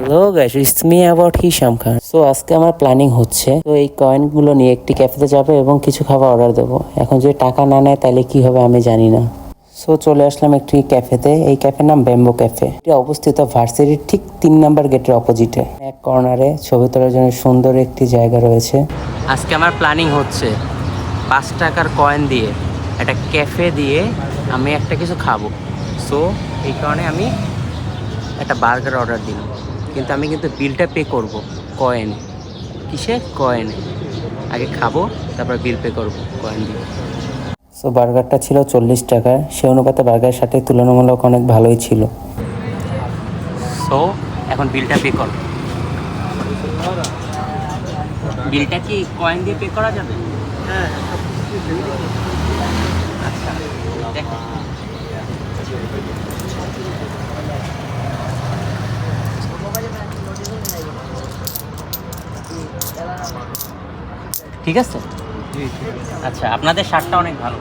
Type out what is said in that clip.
Hello guys, it's me about Hisham Khan. So আজকে আমার planning হচ্ছে তো এই কয়েনগুলো নিয়ে একটি ক্যাফেতে যাবো এবং কিছু খাবার অর্ডার দেবো। এখন যদি টাকা না নেয় তাহলে কি হবে আমি জানি না। সো চলে আসলাম একটি ক্যাফেতে। এই ক্যাফের নাম ব্যাম্বো ক্যাফে। এটি অবস্থিত ভার্সিটির ঠিক 3 নাম্বার গেটের অপোজিটে। এক কর্নারে ছবি তোলার জন্য সুন্দর একটি জায়গা রয়েছে। আজকে আমার প্ল্যানিং হচ্ছে 5 টাকার কয়েন দিয়ে একটা ক্যাফে দিয়ে আমি একটা কিছু খাবো। সো এই কারণে আমি একটা বার্গার অর্ডার দিলাম, কিন্তু আমি বিলটা পে করব কয়েন। কিসে? কয়েনে। আগে খাবো, তারপর বিল পে করব কয়েন দিয়ে। সো বার্গারটা ছিল 40 টাকা। সে অনুপাতে বার্গারের সাথে তুলনামূলক অনেক ভালোই ছিল। সো এখন বিলটা পে করব। বিলটা কি কয়েন দিয়ে পে করা যাবে? হ্যাঁ। আচ্ছা, দেখো। ঠিক আছে। আচ্ছা, আপনাদের শার্টটা অনেক ভালো।